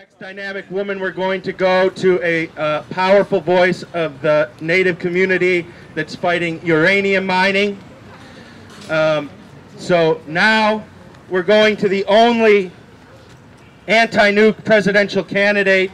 Next dynamic woman, we're going to go to a powerful voice of the Native community that's fighting uranium mining. So now we're going to the only anti-nuke presidential candidate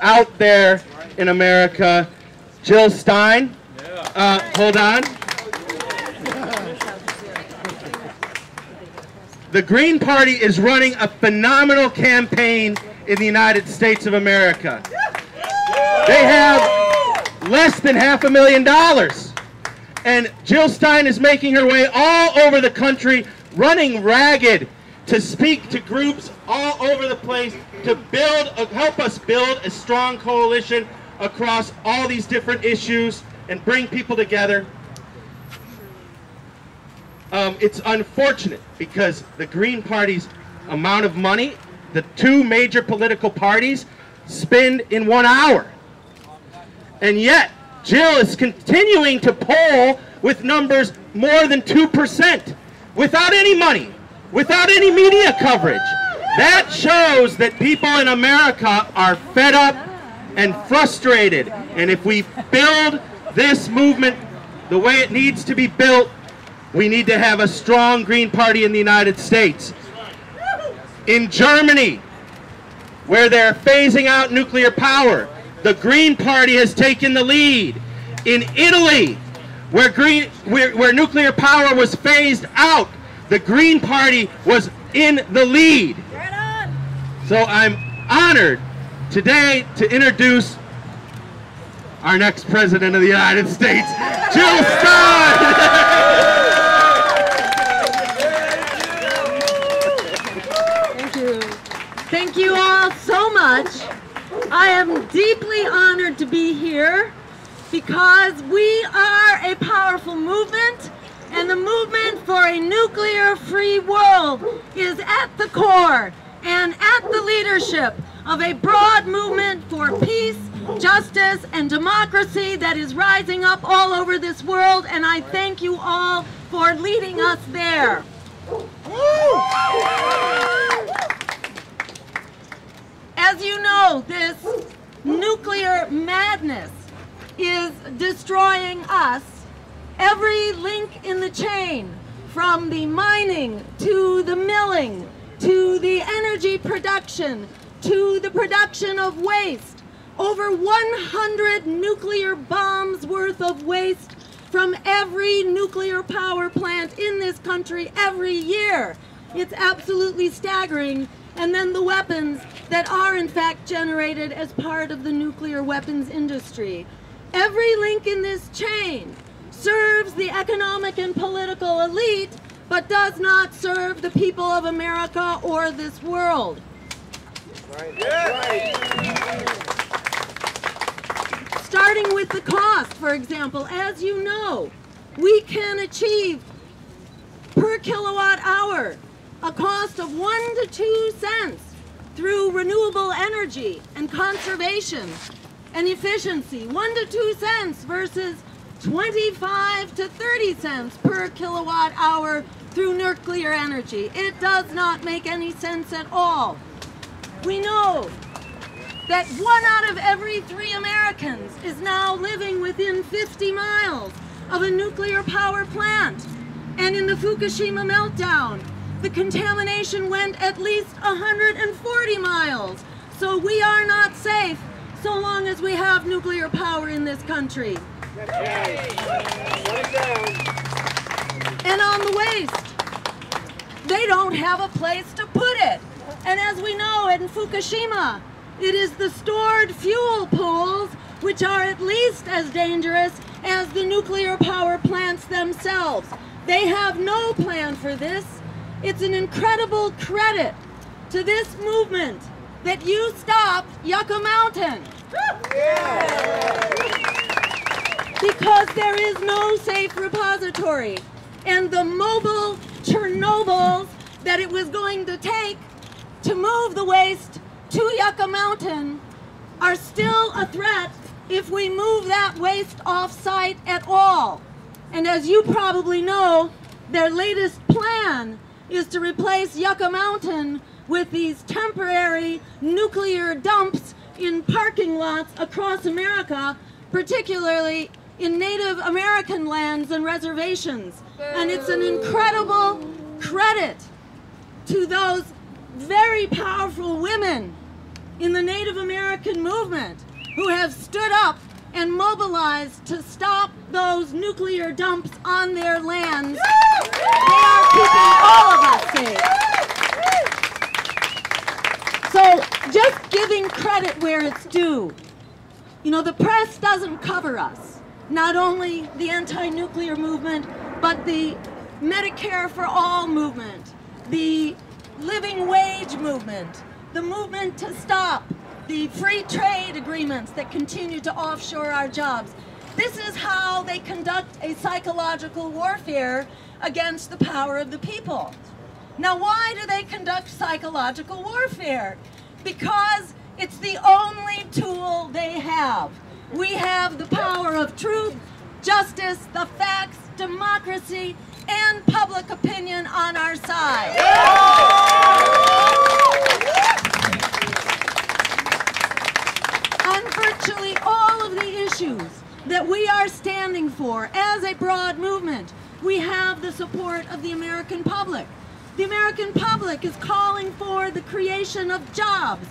out there in America, Jill Stein. Hold on. The Green Party is running a phenomenal campaign in the United States of America. They have less than $500,000. And Jill Stein is making her way all over the country, running ragged to speak to groups all over the place to help us build a strong coalition across all these different issues and bring people together. It's unfortunate because the Green Party's amount of money, the two major political parties spend in 1 hour. And yet, Jill is continuing to poll with numbers more than 2%, without any money, without any media coverage. That shows that people in America are fed up and frustrated. And if we build this movement the way it needs to be built, we need to have a strong Green Party in the United States. In Germany, where they're phasing out nuclear power, the Green Party has taken the lead. In Italy, where nuclear power was phased out, the Green Party was in the lead. So I'm honored today to introduce our next President of the United States, Jill Stein! Thank you all so much. I am deeply honored to be here because we are a powerful movement, and the movement for a nuclear-free world is at the core and at the leadership of a broad movement for peace, justice, and democracy that is rising up all over this world, and I thank you all for leading us there. As you know, this nuclear madness is destroying us. Every link in the chain, from the mining to the milling, to the energy production, to the production of waste. Over 100 nuclear bombs worth of waste from every nuclear power plant in this country every year. It's absolutely staggering. And then the weapons that are in fact generated as part of the nuclear weapons industry. Every link in this chain serves the economic and political elite, but does not serve the people of America or this world. Starting with the cost, for example, as you know, we can achieve per kilowatt hour a cost of 1 to 2 cents through renewable energy and conservation and efficiency. 1 to 2 cents versus 25 to 30 cents per kilowatt hour through nuclear energy. It does not make any sense at all. We know that 1 out of every 3 Americans is now living within 50 miles of a nuclear power plant. And in the Fukushima meltdown, the contamination went at least 140 miles. So we are not safe so long as we have nuclear power in this country. And on the waste, they don't have a place to put it. And as we know, in Fukushima, it is the stored fuel pools which are at least as dangerous as the nuclear power plants themselves. They have no plan for this. It's an incredible credit to this movement that you stopped Yucca Mountain. Because there is no safe repository. And the mobile Chernobyls that it was going to take to move the waste to Yucca Mountain are still a threat if we move that waste off-site at all. And as you probably know, their latest plan is to replace Yucca Mountain with these temporary nuclear dumps in parking lots across America, particularly in Native American lands and reservations. And it's an incredible credit to those very powerful women in the Native American movement who have stood up and mobilized to stop those nuclear dumps on their lands. They are keeping all of us safe. So just giving credit where it's due. You know, the press doesn't cover us. Not only the anti-nuclear movement, but the Medicare for All movement, the living wage movement, the movement to stop the free trade agreements that continue to offshore our jobs. This is how they conduct a psychological warfare against the power of the people. Now, why do they conduct psychological warfare? Because it's the only tool they have. We have the power of truth, justice, the facts, democracy, and public opinion on our side. On virtually all of the issues that we are standing for as a broad movement, we have the support of the American public. The American public is calling for the creation of jobs,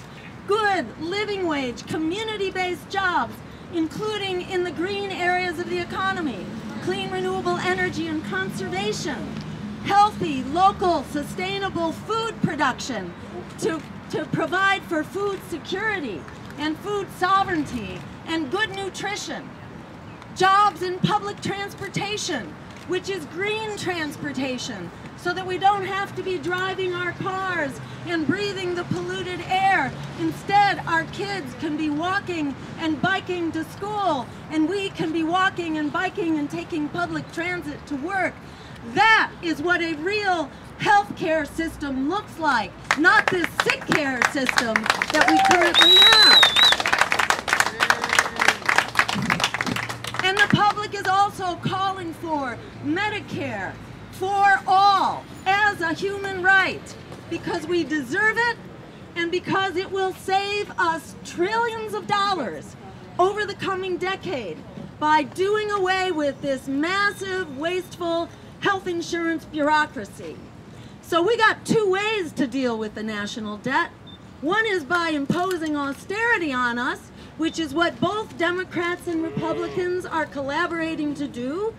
good living wage, community-based jobs, including in the green areas of the economy, clean renewable energy and conservation, healthy, local, sustainable food production to provide for food security and food sovereignty and good nutrition, jobs in public transportation, which is green transportation, so that we don't have to be driving our cars and breathing the polluted air. Instead, our kids can be walking and biking to school, and we can be walking and biking and taking public transit to work. That is what a real healthcare system looks like, not this sick care system that we currently have. And the public is also calling for Medicare for all as a human right, because we deserve it and because it will save us trillions of dollars over the coming decade by doing away with this massive, wasteful health insurance bureaucracy. So we got two ways to deal with the national debt. One is by imposing austerity on us, which is what both Democrats and Republicans are collaborating to do,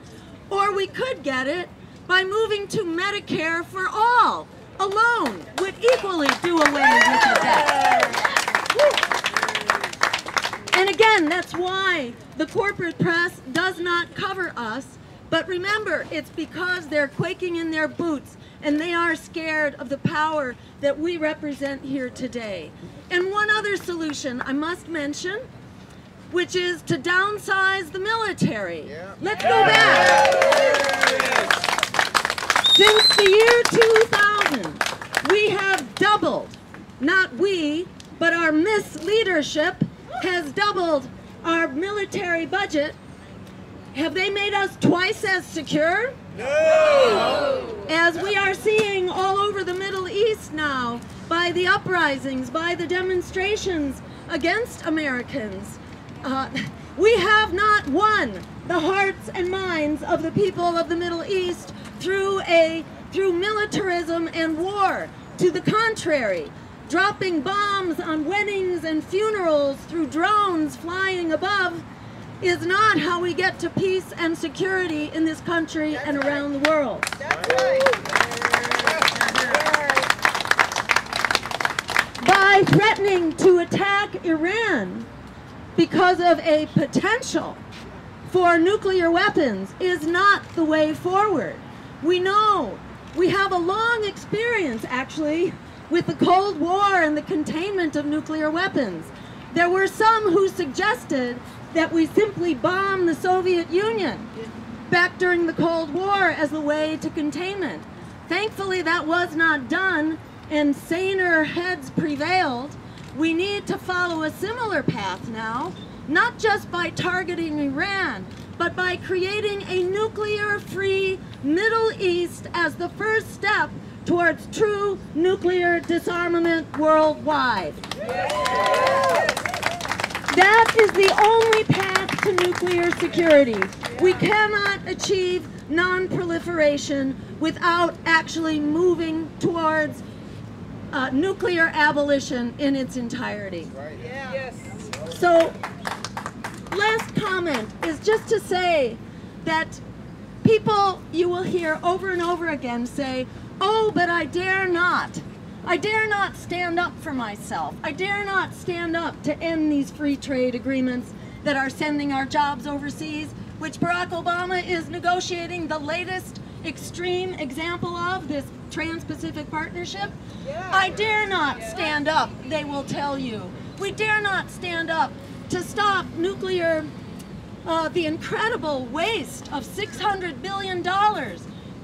or we could get it by moving to Medicare for all, alone, would equally do away with the debt. And again, that's why the corporate press does not cover us, but remember, it's because they're quaking in their boots and they are scared of the power that we represent here today. And one other solution I must mention, which is to downsize the military. Let's go back. Since the year 2000, we have doubled, not we, but our misleadership has doubled our military budget. Have they made us twice as secure? No! As we are seeing all over the Middle East now, by the uprisings, by the demonstrations against Americans, we have not won the hearts and minds of the people of the Middle East through militarism and war. To the contrary, dropping bombs on weddings and funerals through drones flying above is not how we get to peace and security in this country and around the world. By threatening to attack Iran because of a potential for nuclear weapons is not the way forward. We know, we have a long experience actually with the Cold War and the containment of nuclear weapons. There were some who suggested that we simply bomb the Soviet Union back during the Cold War as a way to containment. Thankfully, that was not done, and saner heads prevailed. We need to follow a similar path now, not just by targeting Iran, but by creating a nuclear-free Middle East as the first step towards true nuclear disarmament worldwide. That is the only path to nuclear security. We cannot achieve non-proliferation without actually moving towards nuclear abolition in its entirety. So, last comment is just to say that people, you will hear over and over again say, oh, but I dare not. I dare not stand up for myself. I dare not stand up to end these free trade agreements that are sending our jobs overseas, which Barack Obama is negotiating the latest extreme example of, this Trans-Pacific Partnership. I dare not stand up, they will tell you. We dare not stand up to stop nuclear, the incredible waste of $600 billion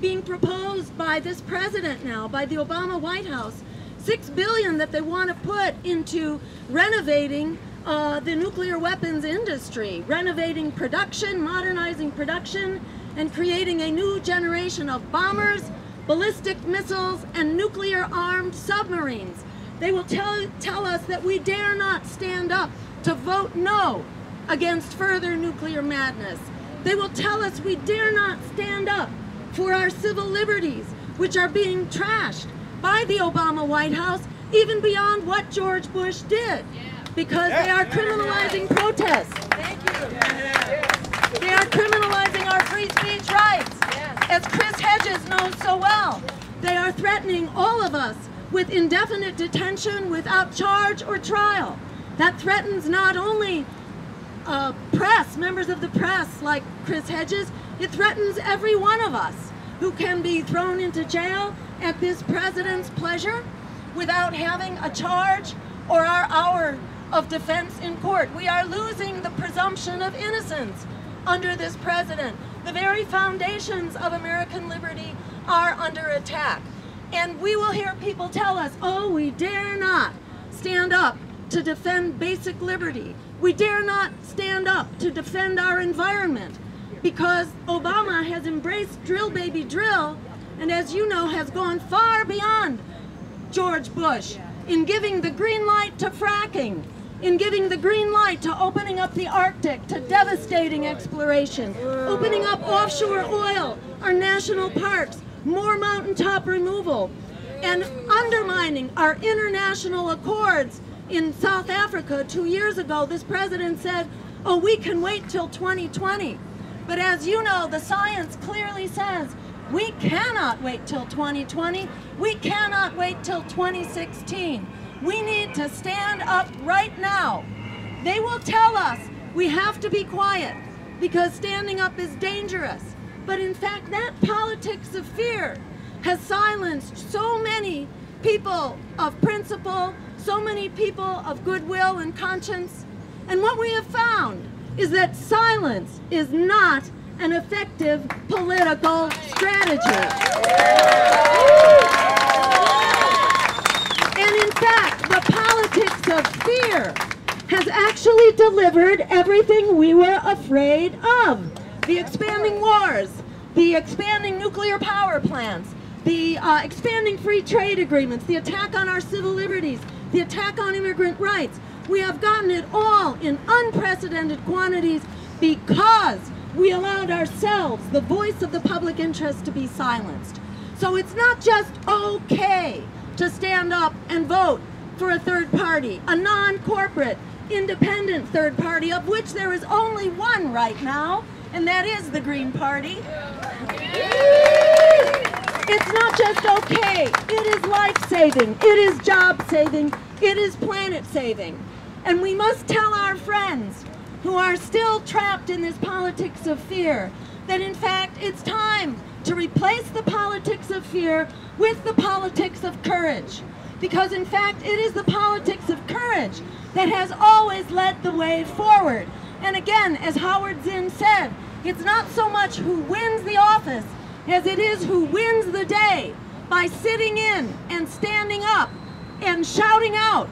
being proposed by this president now, by the Obama White House. $6 billion that they want to put into renovating the nuclear weapons industry, renovating production, modernizing production, and creating a new generation of bombers, ballistic missiles, and nuclear-armed submarines. They will tell us that we dare not stand up to vote no against further nuclear madness. They will tell us we dare not stand up for our civil liberties, which are being trashed by the Obama White House, even beyond what George Bush did, because they are criminalizing protests. Thank you. They are criminalizing our free speech rights, as Chris Hedges knows so well. They are threatening all of us with indefinite detention without charge or trial. That threatens not only press, members of the press like Chris Hedges, it threatens every one of us who can be thrown into jail at this president's pleasure without having a charge or our hour of defense in court. We are losing the presumption of innocence under this president. The very foundations of American liberty are under attack. And we will hear people tell us, oh, we dare not stand up to defend basic liberty. We dare not stand up to defend our environment because Obama has embraced drill baby drill, and as you know, has gone far beyond George Bush in giving the green light to fracking, in giving the green light to opening up the Arctic to devastating exploration, opening up offshore oil, our national parks, more mountaintop removal, and undermining our international accords. In South Africa 2 years ago, this president said, oh, we can wait till 2020. But as you know, the science clearly says we cannot wait till 2020. We cannot wait till 2016. We need to stand up right now. They will tell us we have to be quiet because standing up is dangerous. But in fact, that politics of fear has silenced so many people of principle, so many people of goodwill and conscience. And what we have found is that silence is not an effective political strategy. And in fact, the politics of fear has actually delivered everything we were afraid of. The expanding wars, the expanding nuclear power plants, the expanding free trade agreements, the attack on our civil liberties, the attack on immigrant rights. We have gotten it all in unprecedented quantities because we allowed ourselves, the voice of the public interest, to be silenced. So it's not just okay to stand up and vote for a third party, a non-corporate, independent third party, of which there is only one right now, and that is the Green Party. It's not just okay, it is life-saving, it is job-saving, it is planet-saving. And we must tell our friends who are still trapped in this politics of fear that in fact it's time to replace the politics of fear with the politics of courage. Because in fact it is the politics of courage that has always led the way forward. And again, as Howard Zinn said, it's not so much who wins the office as it is who wins the day by sitting in and standing up and shouting out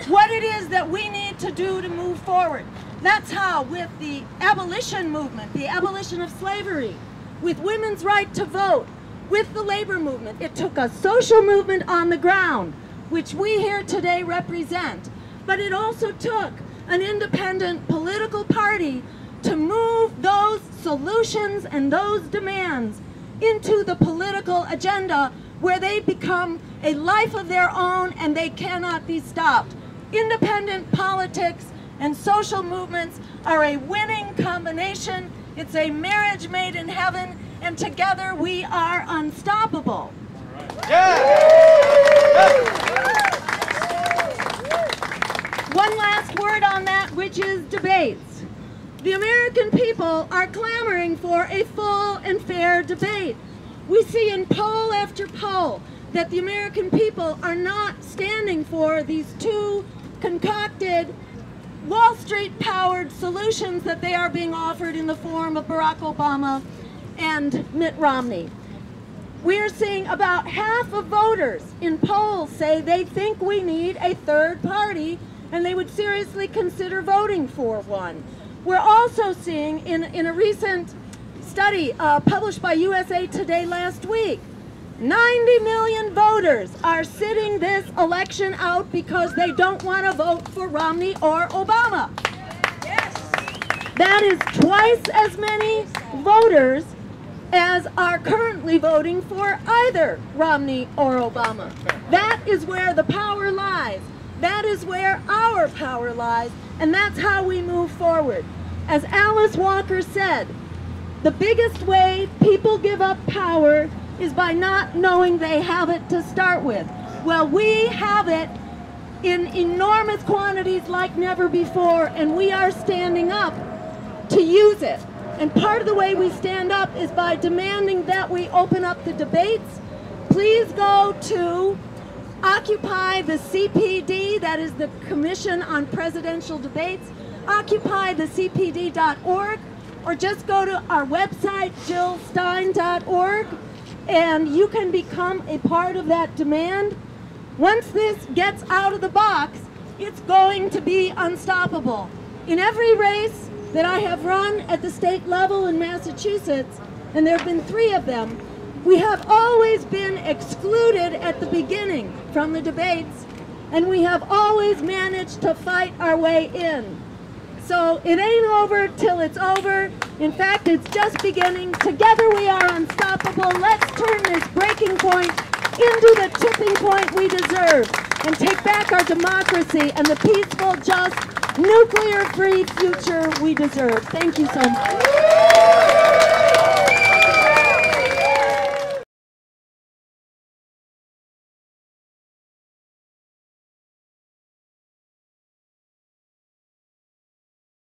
what it is that we need to do to move forward. That's how, with the abolition movement, the abolition of slavery, with women's right to vote, with the labor movement. It took a social movement on the ground, which we here today represent. But it also took an independent political party to move those solutions and those demands into the political agenda where they become a life of their own and they cannot be stopped. Independent politics and social movements are a winning combination. It's a marriage made in heaven, and together we are unstoppable. One last word on that, which is debates. The American people are clamoring for a full and fair debate. We see in poll after poll that the American people are not standing for these two concocted Wall Street-powered solutions that they are being offered in the form of Barack Obama and Mitt Romney. We're seeing about half of voters in polls say they think we need a third party and they would seriously consider voting for one. We're also seeing in a recent study published by USA Today last week, 90 million voters are sitting this election out because they don't want to vote for Romney or Obama. Yes. That is twice as many voters as are currently voting for either Romney or Obama. That is where the power lies. That is where our power lies, and that's how we move forward. As Alice Walker said, the biggest way people give up power is by not knowing they have it to start with. Well, we have it in enormous quantities like never before, and we are standing up to use it. And part of the way we stand up is by demanding that we open up the debates. Please go to Occupy the CPD, that is the Commission on Presidential Debates, occupythecpd.org, or just go to our website, jillstein.org, and you can become a part of that demand. Once this gets out of the box, it's going to be unstoppable. In every race that I have run at the state level in Massachusetts, and there have been 3 of them, we have always been excluded at the beginning from the debates, and we have always managed to fight our way in. So it ain't over till it's over. In fact, it's just beginning. Together we are unstoppable. Let's turn this breaking point into the tipping point we deserve and take back our democracy and the peaceful, just, nuclear-free future we deserve. Thank you so much.